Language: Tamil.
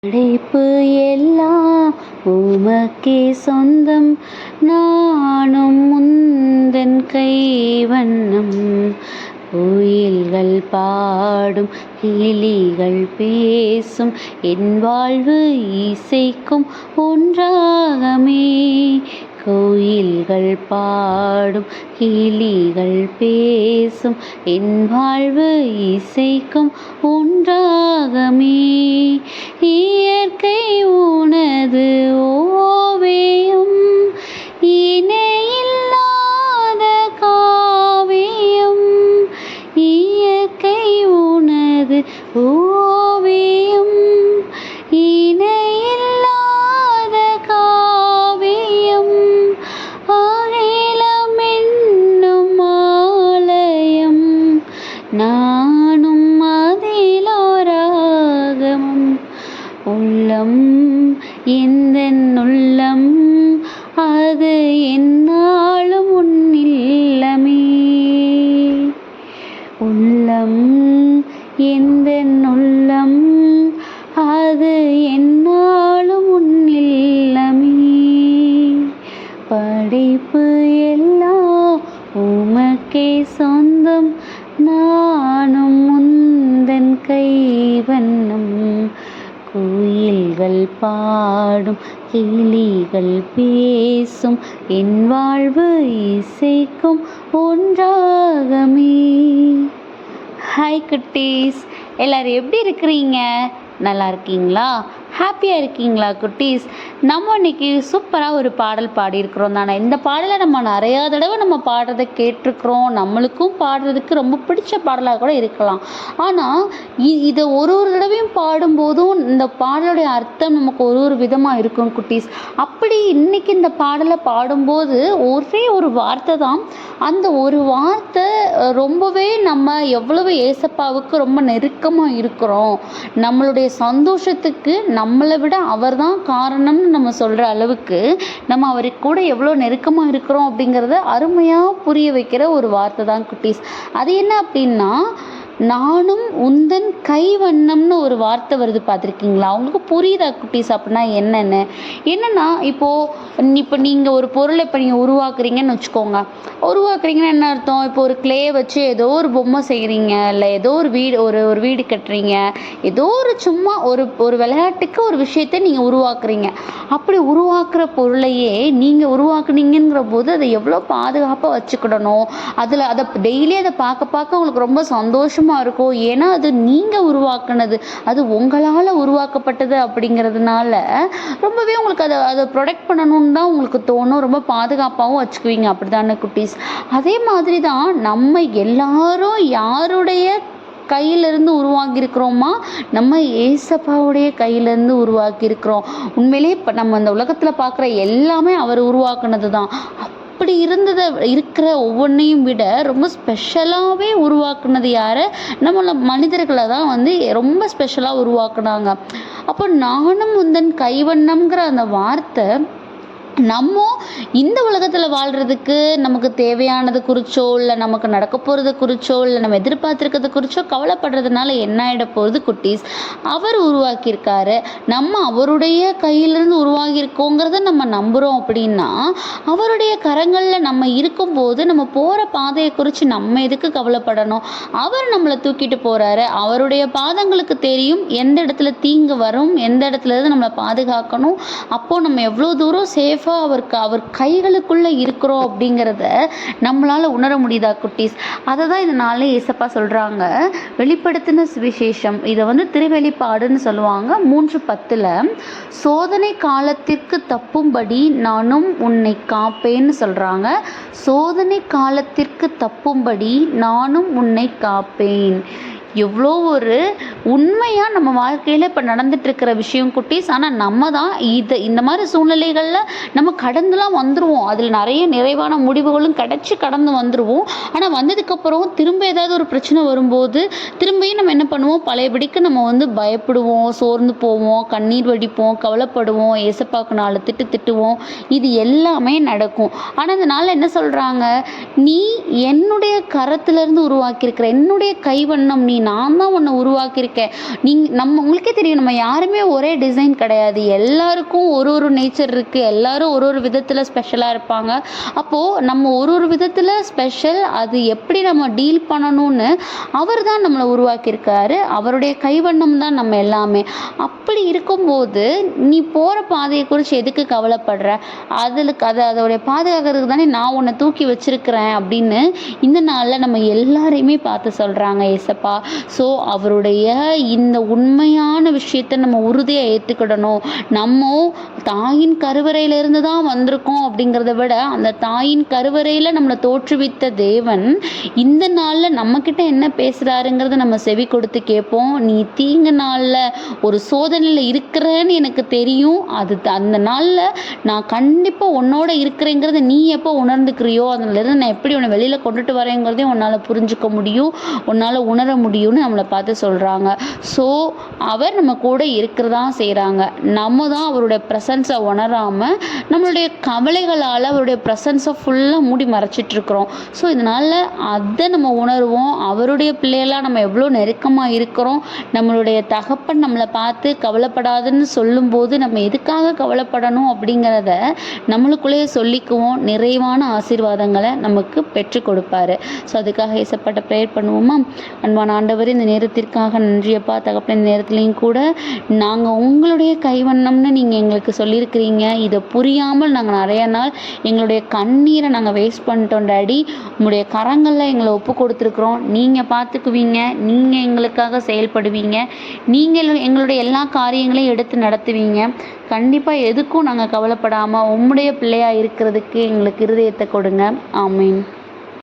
படைப்பு எல்லாம் உமக்கே சொந்தம், நானும் முந்தன் கைவண்ணம். கோயில்கள் பாடும் கிளிகள் பேசும், என் வாழ்வு இசைக்கும் ஒன்றாகமே. கோயில்கள் பாடும் கிளிகள் பேசும், என் வாழ்வு இசைக்கும் ஒன்றாகமே. இயற்கை உனது ஓவியம், இணையில்லாத காவியம். இயற்கை உனது ஓவியம், இணையில்லாத காவியம். அகிலம் என்னும் ஆலயம், நானும் அதிலோராகமம். உள்ளம் எந்தன் உள்ளம், அது எந்நாளும் உன்னில்லமே. உள்ளம் எந்தன் உள்ளம், அது எந்நாளும் உன்னில்லமே. படைப்பு எல்லாம் உமக்கே சொந்தம், நானும் முந்தன் கைவண்ணம். கோயில்கள் பாடும் கிளிகள் பேசும், என் வாழ்வு இசைக்கும் ஒன்றாகமே. ஹாய் குட்டீஸ், எல்லோரும் எப்படி இருக்கிறீங்க? நல்லா இருக்கீங்களா? ஹாப்பியாக இருக்கீங்களா குட்டீஸ்? நம்ம இன்னைக்கு சூப்பராக ஒரு பாடல் பாடியிருக்கிறோம் தானே. இந்த பாடலை நம்ம நிறையா தடவை நம்ம பாடுறதை கேட்டிருக்கிறோம். நம்மளுக்கும் பாடுறதுக்கு ரொம்ப பிடிச்ச பாடலாக கூட இருக்கலாம். ஆனால் இதை ஒரு தடவையும் பாடும்போதும் இந்த பாடலுடைய அர்த்தம் நமக்கு ஒரு விதமாக இருக்கும் குட்டீஸ். அப்படி இன்னைக்கு இந்த பாடலை பாடும்போது ஒரே ஒரு வார்த்தை தான், அந்த ஒரு வார்த்தை ரொம்பவே நம்ம எவ்வளவு ஏசப்பாவுக்கு ரொம்ப நெருக்கமாக இருக்கிறோம், நம்மளுடைய சந்தோஷத்துக்கு நம்மளை விட அவர் தான் காரணம்னு நம்ம சொல்கிற அளவுக்கு நம்ம அவருக்கு கூட எவ்வளோ நெருக்கமாக இருக்கிறோம் அப்படிங்கிறத அருமையாக புரிய வைக்கிற ஒரு வார்த்தை தான் குட்டீஸ். அது என்ன அப்படின்னா, நானும் உந்தன் கைவண்ணம்னு ஒரு வார்த்தை வருது, பார்த்துருக்கீங்களா? அவங்களுக்கு புரியுதா குட்டீஸ்? அப்படின்னா என்னென்னா இப்போ நீங்கள் ஒரு பொருளை இப்போ நீங்கள் உருவாக்குறீங்கன்னு வச்சுக்கோங்க. உருவாக்குறீங்கன்னா என்ன அர்த்தம்? இப்போ ஒரு கிளே வச்சு ஏதோ ஒரு பொம்மை செய்கிறீங்க, இல்லை ஏதோ ஒரு வீடு ஒரு வீடு கட்டுறீங்க, ஏதோ ஒரு சும்மா ஒரு விளையாட்டுக்கு ஒரு விஷயத்தை நீங்கள் உருவாக்குறீங்க. அப்படி உருவாக்குற பொருளையே நீங்கள் உருவாக்குனீங்கிற போது அதை எவ்வளோ பாதுகாப்பாக வச்சுக்கிடணும். அதை டெய்லி அதை பார்க்க உங்களுக்கு ரொம்ப சந்தோஷமாக இருக்கும். ஏன்னா அது நீங்கள் உருவாக்குனது, அது உங்களால் உருவாக்கப்பட்டது. அப்படிங்கிறதுனால ரொம்பவே உங்களுக்கு அதை ப்ரொடெக்ட் பண்ணணும்னு தான் உங்களுக்கு தோணும். ரொம்ப பாதுகாப்பாகவும் வச்சுக்குவீங்க. அப்படி தானே குட்டீஸ்? அதே மாதிரி தான் நம்ம எல்லாரும் யாருடைய கையிலிருந்து உருவாக்கியிருக்கிறோமா? நம்ம ஏசப்பாவுடைய கையிலேருந்து உருவாக்கியிருக்கிறோம். உண்மையிலே இப்போ நம்ம இந்த உலகத்தில் பார்க்குற எல்லாமே அவர் உருவாக்குனது தான். அப்படி இருக்கிற ஒவ்வொன்றையும் விட ரொம்ப ஸ்பெஷலாகவே உருவாக்குனது யாரை? நம்மளை மனிதர்களை தான் ரொம்ப ஸ்பெஷலாக உருவாக்குனாங்க. அப்போ நானும் முந்தன் கைவண்ணம்ங்கிற அந்த வார்த்தை நம்ம இந்த உலகத்தில் வாழ்கிறதுக்கு நமக்கு தேவையானது குறிச்சோ, இல்லை நமக்கு நடக்க போகிறத குறிச்சோ, இல்லை நம்ம எதிர்பார்த்துருக்கிறத குறிச்சோ கவலைப்படுறதுனால என்ன ஆகிட போகிறது குட்டீஸ்? அவர் உருவாக்கியிருக்காரு. நம்ம அவருடைய கையிலேருந்து உருவாகியிருக்கோங்கிறத நம்ம நம்புகிறோம். அப்படின்னா அவருடைய கரங்களில் நம்ம இருக்கும்போது நம்ம போகிற பாதையை குறித்து நம்ம எதுக்கு கவலைப்படணும்? அவர் நம்மளை தூக்கிட்டு போகிறாரு. அவருடைய பாதங்களுக்கு தெரியும் எந்த இடத்துல தீங்கு வரும், எந்த இடத்துல இருந்து நம்மளை பாதுகாக்கணும். அப்போது நம்ம எவ்வளோ தூரம் சேஃப் அவர் கைகளுக்குள்ள இருக்கிறோம் அப்படிங்கிறத நம்மளால உணர முடியுதா குட்டீஸ்? அதை தான் இதனால ஏசப்பா சொல்றாங்க. வெளிப்படுத்தின சுவிசேஷம், இதை திருவெளிப்பாடுன்னு சொல்லுவாங்க. 3:10 சோதனை காலத்திற்கு தப்பும்படி நானும் உன்னை காப்பேன்னு சொல்றாங்க. சோதனை காலத்திற்கு தப்பும்படி நானும் உன்னை காப்பேன். எவ்வளோ ஒரு உண்மையாக நம்ம வாழ்க்கையில் இப்போ நடந்துட்டுருக்கிற விஷயம் குட்டீஸ். ஆனால் நம்ம தான் இந்த மாதிரி சூழ்நிலைகளில் நம்ம கடந்துலாம் வந்துடுவோம். அதில் நிறைய நிறைவான முடிவுகளும் கடந்து வந்துடுவோம். ஆனால் வந்ததுக்கப்புறம் திரும்ப ஏதாவது ஒரு பிரச்சனை வரும்போது திரும்பியும் நம்ம என்ன பண்ணுவோம்? பழையபடிக்கு நம்ம பயப்படுவோம், சோர்ந்து போவோம், கண்ணீர் வடிப்போம், கவலைப்படுவோம், ஏசப்பாக்கு 4 திட்டுவோம். இது எல்லாமே நடக்கும். ஆனால் இந்த நாளில் என்ன சொல்கிறாங்க? நீ என்னுடைய கரத்திலிருந்து உருவாக்கியிருக்கிற என்னுடைய கைவண்ணம், நீ நான் தான் உன்னை உருவாக்கியிருக்கேன். உங்களுக்கே தெரியும், நம்ம யாருமே ஒரே டிசைன் கிடையாது. எல்லாருக்கும் ஒரு ஒரு நேச்சர் இருக்குது. எல்லாரும் ஒரு ஒரு விதத்தில் ஸ்பெஷலாக இருப்பாங்க. அப்போது நம்ம ஒரு ஒரு விதத்தில் ஸ்பெஷல். அது எப்படி நம்ம டீல் பண்ணணும்னு அவர் தான் நம்மளை உருவாக்கியிருக்காரு. அவருடைய கைவண்ணம் தான் நம்ம எல்லாமே. அப்படி இருக்கும்போது நீ போகிற பாதையை குறித்து எதுக்கு கவலைப்படுற? அதோடைய பாதுகாக்கிறதுக்கு தானே நான் உன்னை தூக்கி வச்சிருக்கிறேன் அப்படின்னு இந்த நாளில் நம்ம எல்லாரையுமே பார்த்து சொல்கிறாங்க ஏசப்பா. ஸோ அவருடைய இந்த உண்மையான விஷயத்தை நம்ம உறுதியாக ஏற்றுக்கிடணும். நம்ம தாயின் கருவறையிலிருந்து தான் வந்திருக்கோம் அப்படிங்கிறத விட அந்த தாயின் கருவறையில் நம்மளை தோற்றுவித்த தேவன் இந்த நாளில் நம்மக்கிட்ட என்ன பேசுகிறாருங்கிறத நம்ம செவி கொடுத்து கேட்போம். நீ தீங்கு நாளில் ஒரு சோதனையில் இருக்கிறேன்னு எனக்கு தெரியும். அந்த நாளில் நான் கண்டிப்பாக உன்னோட இருக்கிறேங்கிறத நீ எப்போ உணர்ந்துக்கிறியோ அதுலேருந்து நான் எப்படி உன்னை வெளியில் கொண்டுட்டு வரேங்கிறதையும் உன்னால் புரிஞ்சுக்க முடியும், உன்னால் உணர முடியும்னு நம்மளை பார்த்து சொல்கிறாங்க. ஸோ அவர் நம்ம கூட இருக்கிறதா செய்கிறாங்க. நம்ம தான் அவருடைய ப்ரெசன்ஸை உணராமல் நம்மளுடைய கவலைகளால் அவருடைய ப்ரெசன்ஸை ஃபுல்லாக மூடி மறைச்சிட்ருக்குறோம். ஸோ இதனால் அதை நம்ம உணர்வோம். அவருடைய பிள்ளைகளாக நம்ம எவ்வளோ நெருக்கமாக இருக்கிறோம். நம்மளுடைய தகப்பன் நம்மளை பார்த்து கவலைப்படாதுன்னு சொல்லும்போது நம்ம எதுக்காக கவலைப்படணும் அப்படிங்கிறத நம்மளுக்குள்ளேயே சொல்லிக்குவோம். நிறைவான ஆசீர்வாதங்களை நமக்கு பெற்றுக் கொடுப்பாரு. ஸோ அதுக்காக ஏசப்பட்ட ப்ரேயர் பண்ணுவோமா? அன்பான ஆண்டவர், இந்த நேரத்திற்காக நன்றியப்பா தகப்பன். இந்த நேரத்துலையும் கூட நாங்கள் உங்களுடைய கைவண்ணம்னு நீங்கள் எங்களுக்கு சொல்லியிருக்கிறீங்க. இதை புரியாமல் நாங்கள் நிறைய நாள் எங்களுடைய கண்ணீரை நாங்கள் வேஸ்ட் பண்ணிட்டோம் டாடி. உங்களுடைய கரங்களில் எங்களை ஒப்பு கொடுத்துருக்குறோம். நீங்கள் பார்த்துக்குவீங்க, நீங்கள் எங்களுக்காக செயல்படுவீங்க, நீங்கள் எங்களுடைய எல்லா காரியங்களையும் எடுத்து நடத்துவீங்க. கண்டிப்பாக எதுக்கும் நாங்கள் கவலைப்படாமல் உம்முடைய பிள்ளையாக இருக்கிறதுக்கு எங்களுக்கு இருதயத்தை கொடுங்க. ஆமீன்.